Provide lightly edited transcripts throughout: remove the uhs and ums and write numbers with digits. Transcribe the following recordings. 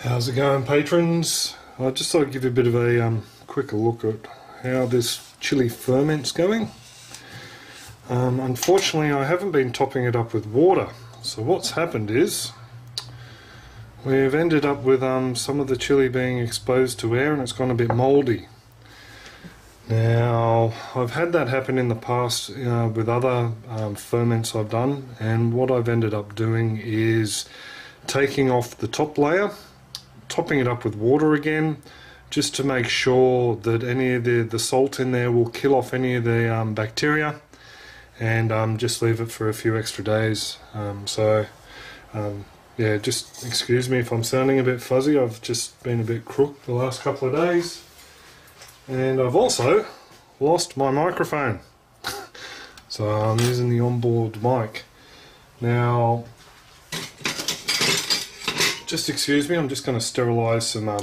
How's it going, patrons? I just thought I'd give you a bit of a quicker look at how this chili ferment's going. Unfortunately, I haven't been topping it up with water. So what's happened is we've ended up with some of the chili being exposed to air and it's gone a bit mouldy. Now, I've had that happen in the past with other ferments I've done, and what I've ended up doing is taking off the top layer, topping it up with water again, just to make sure that any of the salt in there will kill off any of the bacteria, and just leave it for a few extra days. Yeah, just excuse me if I'm sounding a bit fuzzy. I've just been a bit crook the last couple of days, and I've also lost my microphone. So I'm using the onboard mic now. Just excuse me, I'm just going to sterilise some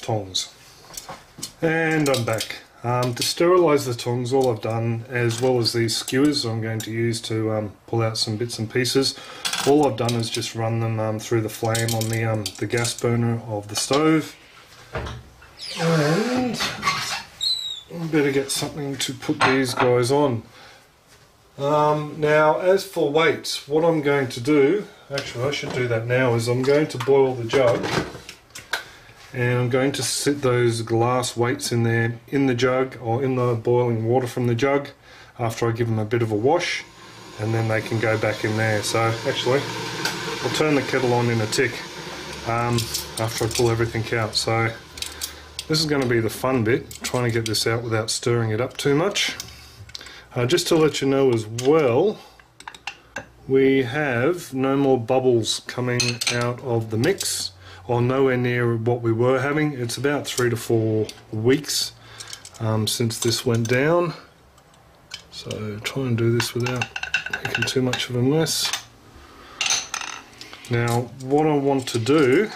tongs. And I'm back. To sterilise the tongs, all I've done, as well as these skewers I'm going to use to pull out some bits and pieces, all I've done is just run them through the flame on the gas burner of the stove. And I better get something to put these guys on. Now, as for weights, what I'm going to do, actually I should do that now, is I'm going to boil the jug and I'm going to sit those glass weights in there, in the jug, or in the boiling water from the jug, after I give them a bit of a wash, and then they can go back in there. So actually I'll turn the kettle on in a tick after I pull everything out. So this is going to be the fun bit, trying to get this out without stirring it up too much. Just to let you know as well, we have no more bubbles coming out of the mix, or nowhere near what we were having. It's about 3 to 4 weeks since this went down. So try and do this without making too much of a mess. Now what I want to do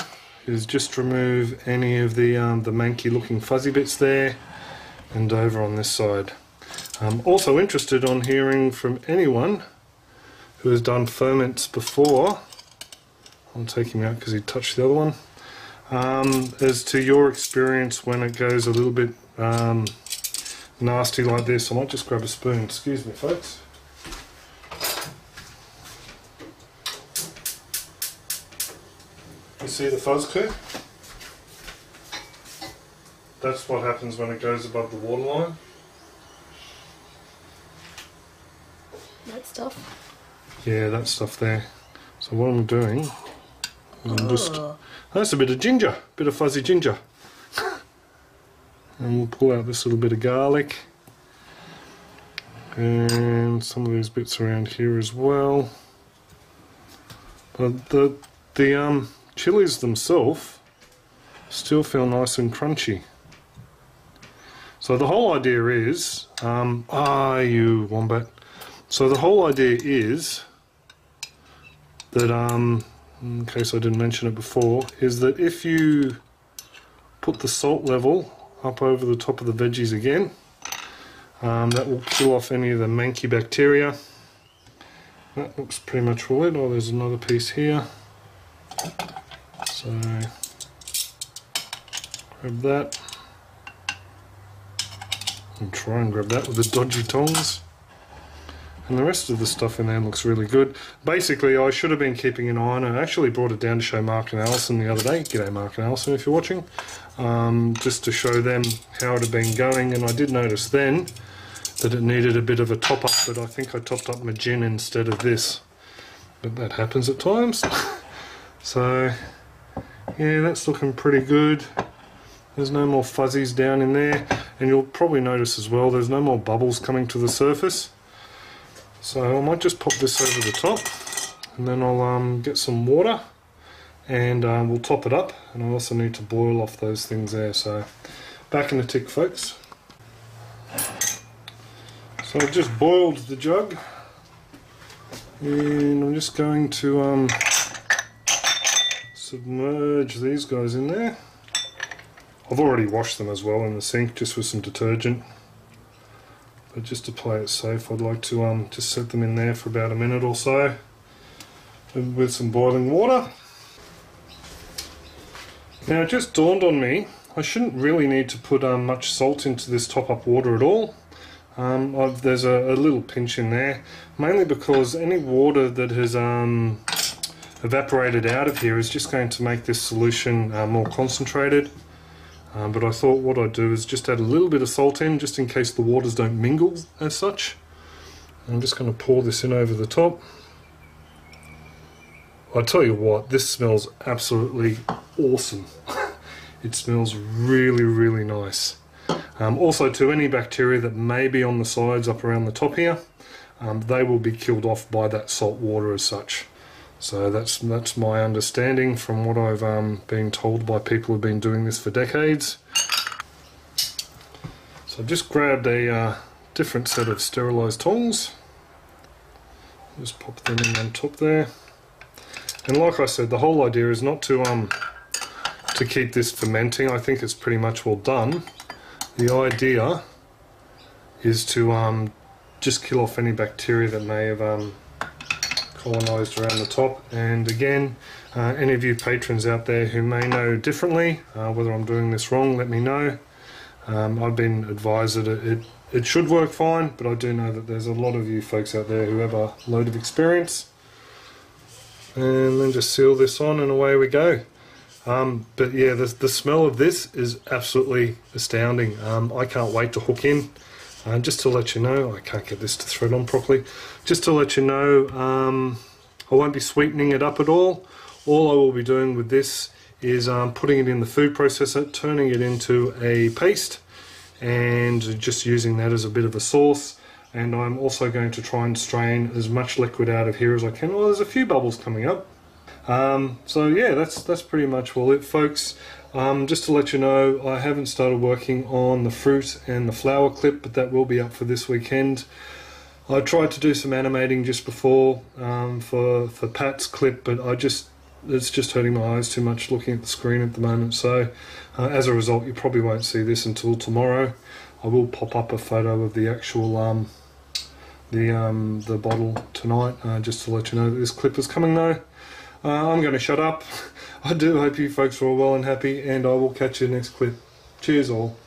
is just remove any of the manky looking fuzzy bits there, and over on this side. I'm also interested on hearing from anyone who has done ferments before. I'll take him out because he touched the other one. As to your experience when it goes a little bit nasty like this. I might just grab a spoon. Excuse me, folks. You see the fuzz curve? That's what happens when it goes above the waterline. That stuff? Yeah, that stuff there. So what I'm doing is I'm just... That's a bit of ginger, bit of fuzzy ginger. And we'll pull out this little bit of garlic. And some of these bits around here as well. But the chilies themselves still feel nice and crunchy. So the whole idea is... you wombat. So the whole idea is that, in case I didn't mention it before, is that if you put the salt level up over the top of the veggies again, that will kill off any of the manky bacteria. That looks pretty much all it. Oh, there's another piece here. So grab that and try and grab that with the dodgy tongs. And the rest of the stuff in there looks really good. Basically, I should have been keeping an eye on it. I actually brought it down to show Mark and Alison the other day. G'day Mark and Alison if you're watching. Just to show them how it had been going, and I did notice then that it needed a bit of a top up, but I think I topped up my gin instead of this. But that happens at times. So, yeah, that's looking pretty good. There's no more fuzzies down in there, and you'll probably notice as well there's no more bubbles coming to the surface. So I might just pop this over the top, and then I'll get some water, and we'll top it up. And I also need to boil off those things there. So back in a tick, folks. So I've just boiled the jug, and I'm just going to submerge these guys in there. I've already washed them as well in the sink, just with some detergent. But just to play it safe, I'd like to just set them in there for about a minute or so with some boiling water. Now it just dawned on me, I shouldn't really need to put much salt into this top-up water at all. There's a little pinch in there, mainly because any water that has evaporated out of here is just going to make this solution more concentrated. But I thought what I'd do is just add a little bit of salt in, just in case the waters don't mingle as such. I'm just going to pour this in over the top. I tell you what, this smells absolutely awesome. It smells really, really nice. Also, to any bacteria that may be on the sides up around the top here, they will be killed off by that salt water as such. So that's my understanding from what I've been told by people who've been doing this for decades. So I've just grabbed a different set of sterilised tongs. Just pop them in on top there. And like I said, the whole idea is not to keep this fermenting. I think it's pretty much well done. The idea is to just kill off any bacteria that may have colonised around the top. And again, any of you patrons out there who may know differently, whether I'm doing this wrong, let me know. I've been advised that it should work fine, but I do know that there's a lot of you folks out there who have a load of experience. And then just seal this on and away we go. But yeah, the smell of this is absolutely astounding. I can't wait to hook in. Just to let you know, I can't get this to thread on properly. Just to let you know, I won't be sweetening it up at all. All I will be doing with this is putting it in the food processor, turning it into a paste, and just using that as a bit of a sauce. And I'm also going to try and strain as much liquid out of here as I can. Well, there's a few bubbles coming up. So yeah, that's pretty much well it, folks. Just to let you know, I haven't started working on the fruit and the flower clip, but that will be up for this weekend. I tried to do some animating just before for Pat's clip, but it's just hurting my eyes too much looking at the screen at the moment. So as a result, you probably won't see this until tomorrow. I will pop up a photo of the actual the bottle tonight, just to let you know that this clip is coming though. I'm going to shut up. I do hope you folks are all well and happy, and I will catch you next clip. Cheers all.